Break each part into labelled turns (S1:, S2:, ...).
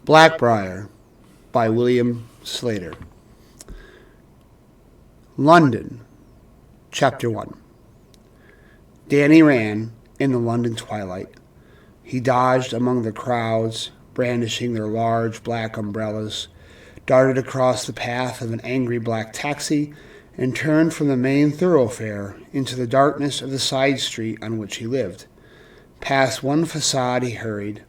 S1: Blackbriar by William Sleator. London, Chapter 1. Danny ran in the London twilight. He dodged among the crowds, brandishing their large black umbrellas, darted across the path of an angry black taxi, and turned from the main thoroughfare into the darkness of the side street on which he lived. Past one facade he hurried,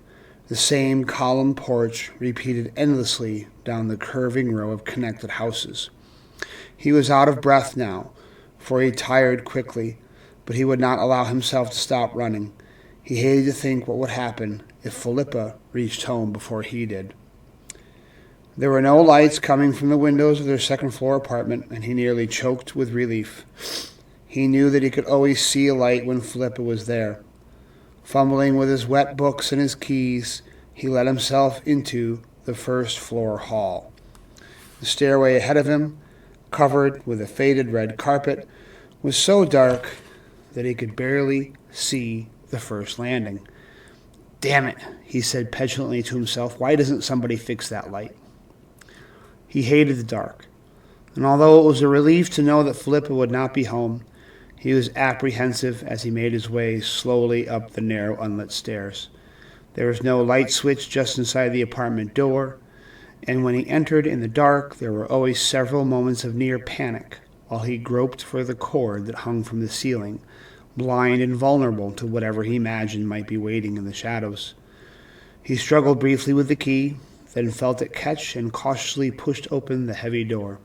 S1: the same columned porch repeated endlessly down the curving row of connected houses. He was out of breath now, for he tired quickly, but he would not allow himself to stop running. He hated to think what would happen if Philippa reached home before he did. There were no lights coming from the windows of their second-floor apartment, and he nearly choked with relief. He knew that he could always see a light when Philippa was there. Fumbling with his wet books and his keys, he let himself into the first-floor hall. The stairway ahead of him, covered with a faded red carpet, was so dark that he could barely see the first landing. "Damn it," he said petulantly to himself. "Why doesn't somebody fix that light?" He hated the dark, and although it was a relief to know that Philippa would not be home, he was apprehensive as he made his way slowly up the narrow unlit stairs. There was no light switch just inside the apartment door, and when he entered in the dark, there were always several moments of near panic while he groped for the cord that hung from the ceiling, blind and vulnerable to whatever he imagined might be waiting in the shadows. He struggled briefly with the key, then felt it catch and cautiously pushed open the heavy door.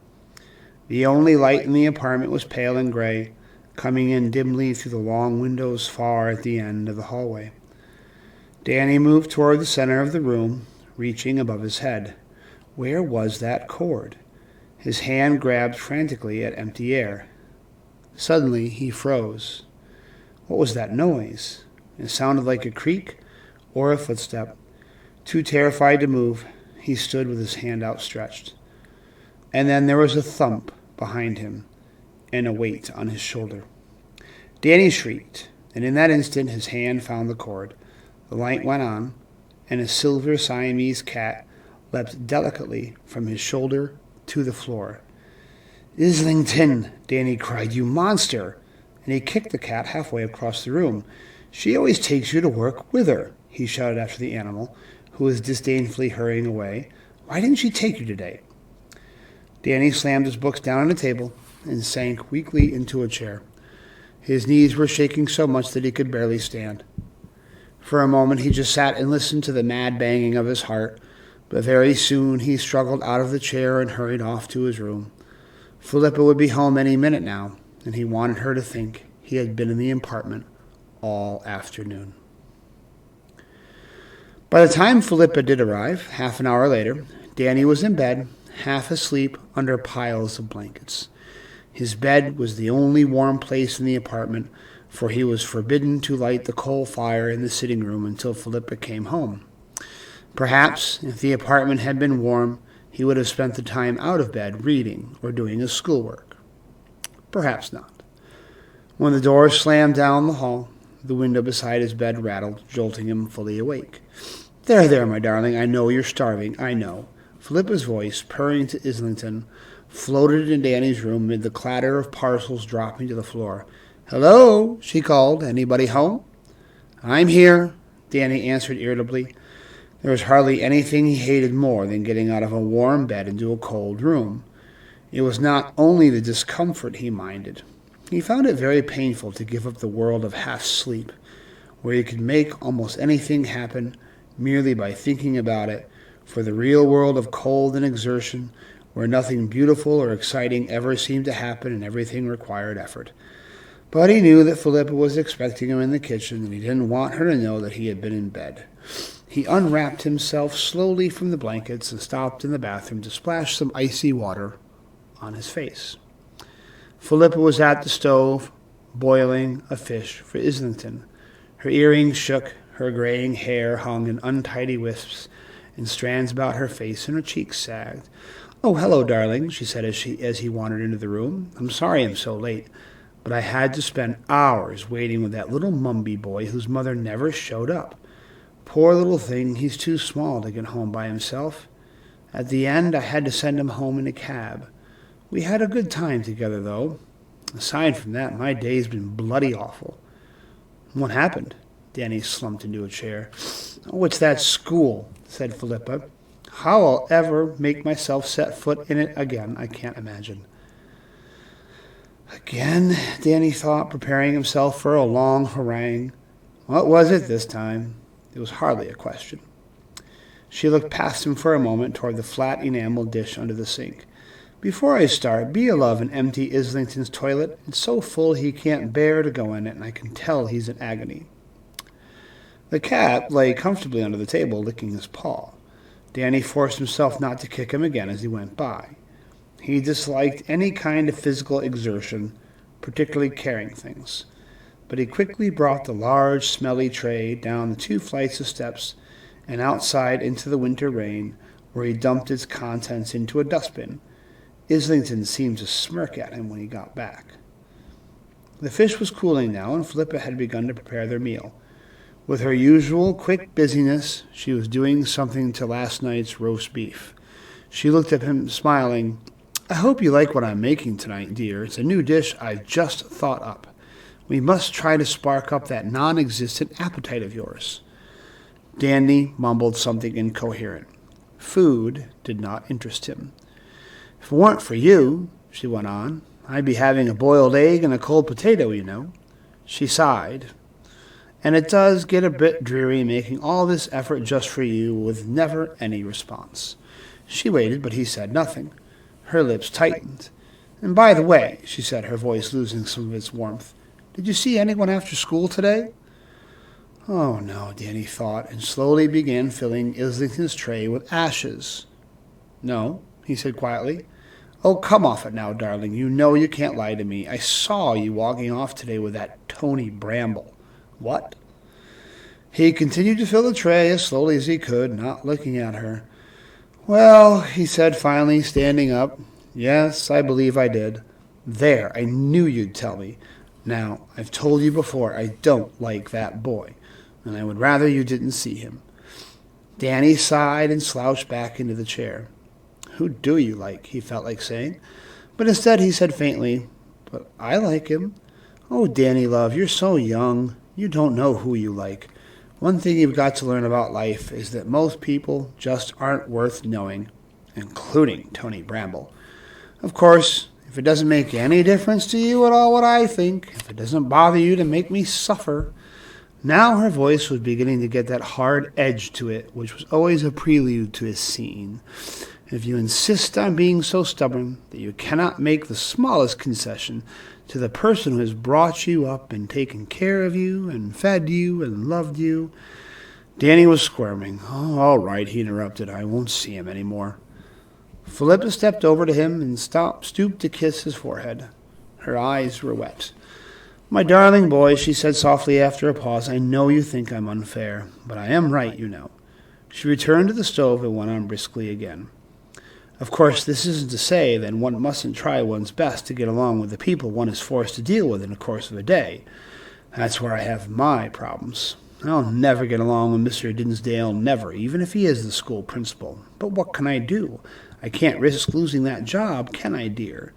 S1: The only light in the apartment was pale and gray, coming in dimly through the long windows far at the end of the hallway. Danny moved toward the center of the room, reaching above his head. Where was that cord? His hand grabbed frantically at empty air. Suddenly he froze. What was that noise? It sounded like a creak or a footstep. Too terrified to move, he stood with his hand outstretched. And then there was a thump behind him and a weight on his shoulder. Danny shrieked, and in that instant his hand found the cord. The light went on, and a silver Siamese cat leapt delicately from his shoulder to the floor. "Islington!" Danny cried. "You monster!" And he kicked the cat halfway across the room. "She always takes you to work with her," he shouted after the animal, who was disdainfully hurrying away. "Why didn't she take you today?" Danny slammed his books down on the table and sank weakly into a chair. His knees were shaking so much that he could barely stand. For a moment he just sat and listened to the mad banging of his heart, but very soon he struggled out of the chair and hurried off to his room. Philippa would be home any minute now, and he wanted her to think he had been in the apartment all afternoon. By the time Philippa did arrive, half an hour later, Danny was in bed, half asleep under piles of blankets. His bed was the only warm place in the apartment, for he was forbidden to light the coal fire in the sitting room until Philippa came home. Perhaps, if the apartment had been warm, he would have spent the time out of bed reading or doing his schoolwork. Perhaps not. When the door slammed down the hall, the window beside his bed rattled, jolting him fully awake. There, my darling, I know you're starving, I know." Philippa's voice, purring to Islington, floated in Danny's room amid the clatter of parcels dropping to the floor. "Hello," she called. "Anybody home?" "I'm here," Danny answered irritably. There was hardly anything he hated more than getting out of a warm bed into a cold room. It was not only the discomfort he minded. He found it very painful to give up the world of half-sleep, where you could make almost anything happen merely by thinking about it, for the real world of cold and exertion, where nothing beautiful or exciting ever seemed to happen and everything required effort. But he knew that Philippa was expecting him in the kitchen, and he didn't want her to know that he had been in bed. He unwrapped himself slowly from the blankets and stopped in the bathroom to splash some icy water on his face. Philippa was at the stove, boiling a fish for Islington. Her earrings shook, her graying hair hung in untidy wisps, and strands about her face and her cheeks sagged. "Oh, hello, darling," she said as he wandered into the room. "I'm sorry I'm so late, but I had to spend hours waiting with that little Mumby boy whose mother never showed up. Poor little thing, he's too small to get home by himself. At the end, I had to send him home in a cab. We had a good time together, though. Aside from that, my day's been bloody awful." "What happened?" Danny slumped into a chair. "Oh, it's that school," said Philippa. "How I'll ever make myself set foot in it again, I can't imagine." Again, Danny thought, preparing himself for a long harangue. What was it this time? It was hardly a question. She looked past him for a moment toward the flat enamel dish under the sink. "Before I start, be a love and empty Islington's toilet. It's so full he can't bear to go in it, and I can tell he's in agony." The cat lay comfortably under the table, licking his paw. Danny forced himself not to kick him again as he went by. He disliked any kind of physical exertion, particularly carrying things. But he quickly brought the large, smelly tray down the 2 flights of steps and outside into the winter rain, where he dumped its contents into a dustbin. Islington seemed to smirk at him when he got back. The fish was cooling now, and Philippa had begun to prepare their meal. With her usual quick busyness, she was doing something to last night's roast beef. She looked at him, smiling. "I hope you like what I'm making tonight, dear. It's a new dish I've just thought up. We must try to spark up that non-existent appetite of yours." Danny mumbled something incoherent. Food did not interest him. "If it weren't for you," she went on, "I'd be having a boiled egg and a cold potato, you know." She sighed. "And it does get a bit dreary making all this effort just for you with never any response." She waited, but he said nothing. Her lips tightened. "And by the way," she said, her voice losing some of its warmth, "did you see anyone after school today?" Oh, no, Danny thought, and slowly began filling Islington's tray with ashes. "No," he said quietly. "Oh, come off it now, darling. You know you can't lie to me. I saw you walking off today with that Tony Bramble." "What?" He continued to fill the tray as slowly as he could, not looking at her. "Well," he said finally, standing up, "yes, I believe I did. There, I knew you'd tell me. Now, I've told you before, I don't like that boy, and I would rather you didn't see him." Danny sighed and slouched back into the chair. "Who do you like?" he felt like saying, but instead he said faintly, "But I like him." "Oh, Danny, love, you're so young. You don't know who you like. One thing you've got to learn about life is that most people just aren't worth knowing, including Tony Bramble. Of course, if it doesn't make any difference to you at all what I think, if it doesn't bother you to make me suffer." Now her voice was beginning to get that hard edge to it, which was always a prelude to a scene. "If you insist on being so stubborn that you cannot make the smallest concession to the person who has brought you up and taken care of you and fed you and loved you—" Danny was squirming. "Oh, all right," he interrupted. "I won't see him any more." Philippa stepped over to him and stooped to kiss his forehead. Her eyes were wet. "My darling boy," she said softly after a pause, "I know you think I'm unfair, but I am right, you know." She returned to the stove and went on briskly again. "Of course, this isn't to say that one mustn't try one's best to get along with the people one is forced to deal with in the course of a day. That's where I have my problems. I'll never get along with Mr. Dinsdale, never, even if he is the school principal. But what can I do? I can't risk losing that job, can I, dear?"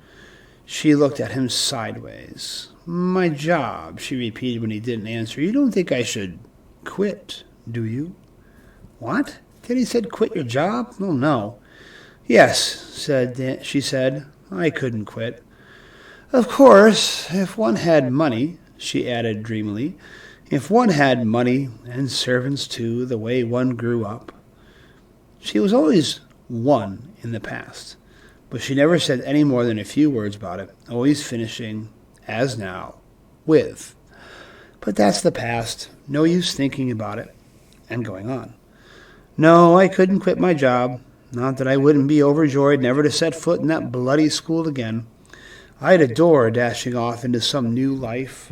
S1: She looked at him sideways. "My job," she repeated when he didn't answer. "You don't think I should quit, do you?" "What?" Teddy said. "Quit your job? Oh, no." "Yes," she said, "I couldn't quit. Of course, if one had money," she added dreamily, "if one had money, and servants too, the way one grew up." She was always one in the past, but she never said any more than a few words about it, always finishing, as now, with, "But that's the past. No use thinking about it," and going on. "No, I couldn't quit my job. Not that I wouldn't be overjoyed never to set foot in that bloody school again. I'd adore dashing off into some new life,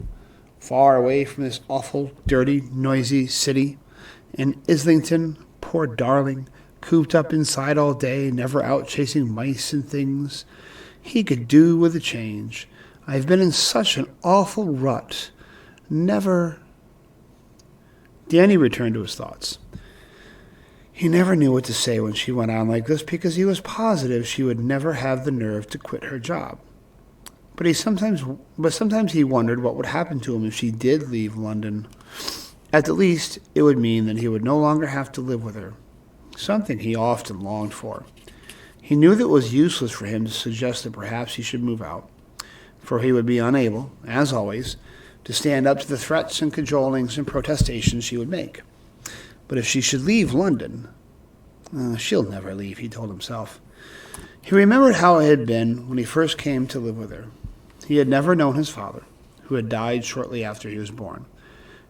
S1: far away from this awful, dirty, noisy city. And Islington, poor darling, cooped up inside all day, never out chasing mice and things. He could do with a change. I've been in such an awful rut. Never..." Danny returned to his thoughts. He never knew what to say when she went on like this because he was positive she would never have the nerve to quit her job. But sometimes he wondered what would happen to him if she did leave London. At the least, it would mean that he would no longer have to live with her, something he often longed for. He knew that it was useless for him to suggest that perhaps he should move out, for he would be unable, as always, to stand up to the threats and cajolings and protestations she would make. But if she should leave London, she'll never leave, he told himself. He remembered how it had been when he first came to live with her. He had never known his father, who had died shortly after he was born.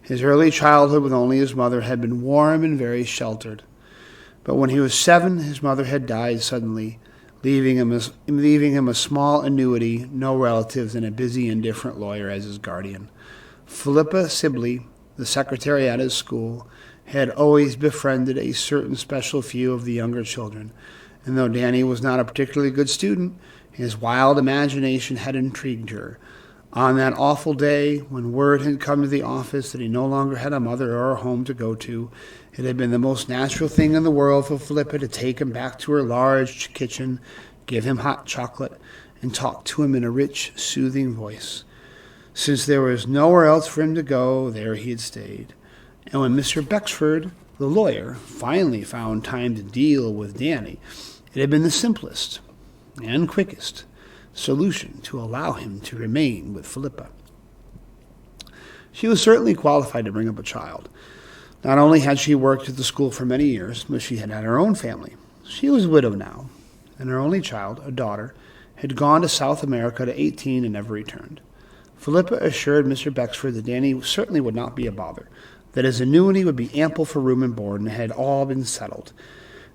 S1: His early childhood with only his mother had been warm and very sheltered. But when he was 7, his mother had died suddenly, leaving him a small annuity, no relatives, and a busy, indifferent lawyer as his guardian. Philippa Sibley, the secretary at his school, had always befriended a certain special few of the younger children, and though Danny was not a particularly good student, his wild imagination had intrigued her. On that awful day, when word had come to the office that he no longer had a mother or a home to go to, it had been the most natural thing in the world for Philippa to take him back to her large kitchen, give him hot chocolate, and talk to him in a rich, soothing voice. Since there was nowhere else for him to go, there he had stayed. And when Mr. Becksford, the lawyer, finally found time to deal with Danny, it had been the simplest and quickest solution to allow him to remain with Philippa. She was certainly qualified to bring up a child. Not only had she worked at the school for many years, but she had her own family. She was widowed now, and her only child, a daughter, had gone to South America at 18 and never returned. Philippa assured Mr. Becksford that Danny certainly would not be a bother, that his annuity would be ample for room and board, and it had all been settled.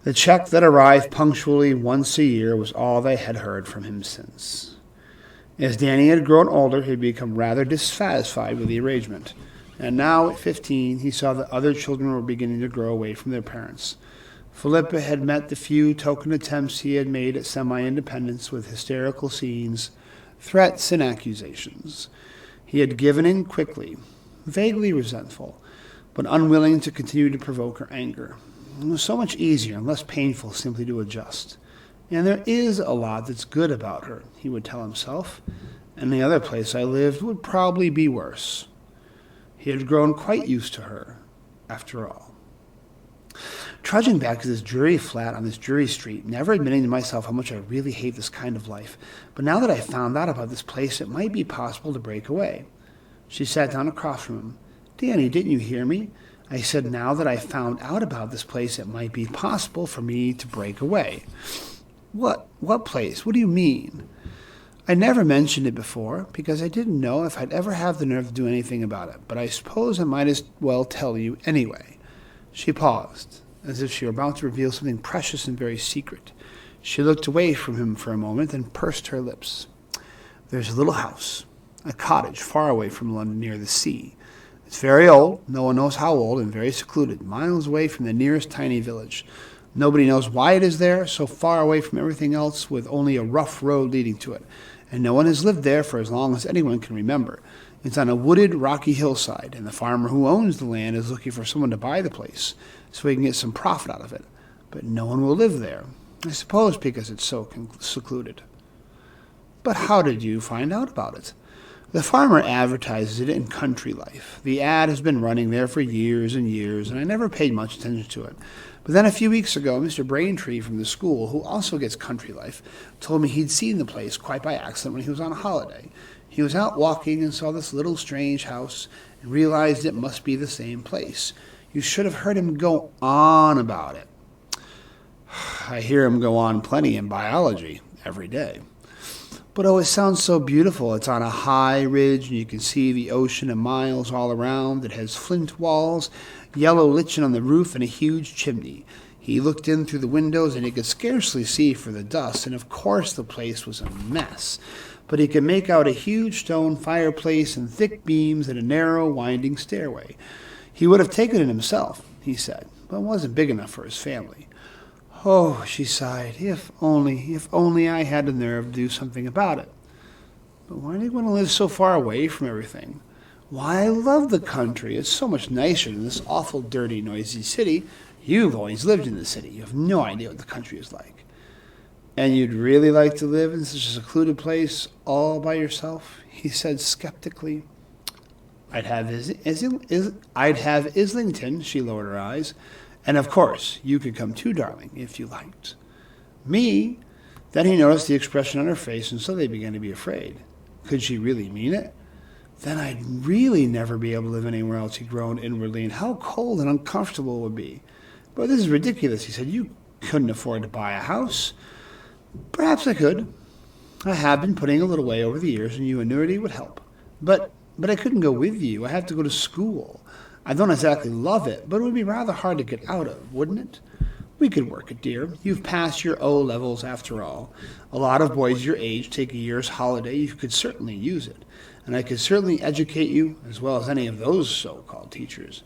S1: The check that arrived punctually once a year was all they had heard from him since. As Danny had grown older, he had become rather dissatisfied with the arrangement, and now at 15 he saw that other children were beginning to grow away from their parents. Philippa had met the few token attempts he had made at semi-independence with hysterical scenes, threats, and accusations. He had given in quickly, vaguely resentful, but unwilling to continue to provoke her anger. It was so much easier and less painful simply to adjust. And there is a lot that's good about her, he would tell himself, and the other place I lived would probably be worse. He had grown quite used to her, after all. Trudging back to this dreary flat on this dreary street, never admitting to myself how much I really hate this kind of life, but now that I found out about this place, it might be possible to break away. She sat down across from him. Danny, didn't you hear me? I said now that I found out about this place, it might be possible for me to break away. What place? What do you mean? I never mentioned it before, because I didn't know if I'd ever have the nerve to do anything about it, but I suppose I might as well tell you anyway. She paused, as if she were about to reveal something precious and very secret. She looked away from him for a moment, then pursed her lips. There's a little house, a cottage far away from London near the sea. It's very old, no one knows how old, and very secluded, miles away from the nearest tiny village. Nobody knows why it is there, so far away from everything else, with only a rough road leading to it. And no one has lived there for as long as anyone can remember. It's on a wooded, rocky hillside, and the farmer who owns the land is looking for someone to buy the place, so he can get some profit out of it. But no one will live there, I suppose because it's so secluded. But how did you find out about it? The farmer advertises it in Country Life. The ad has been running there for years and years, and I never paid much attention to it. But then a few weeks ago, Mr. Braintree from the school, who also gets Country Life, told me he'd seen the place quite by accident when he was on a holiday. He was out walking and saw this little strange house and realized it must be the same place. You should have heard him go on about it. I hear him go on plenty in biology every day. But oh, it sounds so beautiful. It's on a high ridge, and you can see the ocean and miles all around. It has flint walls, yellow lichen on the roof, and a huge chimney. He looked in through the windows, and he could scarcely see for the dust, and of course the place was a mess. But he could make out a huge stone fireplace and thick beams and a narrow, winding stairway. He would have taken it himself, he said, but it wasn't big enough for his family. Oh, she sighed, if only I had the nerve to do something about it. But why do you want to live so far away from everything? Why, I love the country. It's so much nicer than this awful, dirty, noisy city. You've always lived in the city. You have no idea what the country is like. And you'd really like to live in such a secluded place all by yourself? He said skeptically. I'd have Islington, she lowered her eyes. And of course, you could come too, darling, if you liked. Me? Then he noticed the expression on her face, and so they began to be afraid. Could she really mean it? Then I'd really never be able to live anywhere else, he groaned inwardly, and how cold and uncomfortable it would be. But this is ridiculous, he said. You couldn't afford to buy a house. Perhaps I could. I have been putting a little away over the years, and your annuity would help. But I couldn't go with you. I have to go to school. I don't exactly love it, but it would be rather hard to get out of, wouldn't it? We could work it, dear. You've passed your O levels after all. A lot of boys your age take a year's holiday. You could certainly use it. And I could certainly educate you, as well as any of those so-called teachers.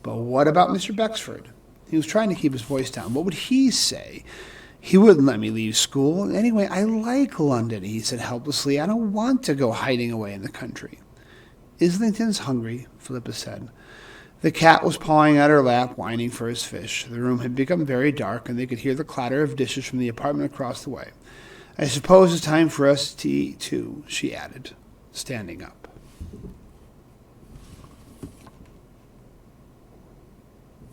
S1: But what about Mr. Bexford? He was trying to keep his voice down. What would he say? He wouldn't let me leave school. Anyway, I like London, he said helplessly. I don't want to go hiding away in the country. Islington's hungry, Philippa said. The cat was pawing at her lap, whining for his fish. The room had become very dark, and they could hear the clatter of dishes from the apartment across the way. I suppose it's time for us to eat, too, she added, standing up.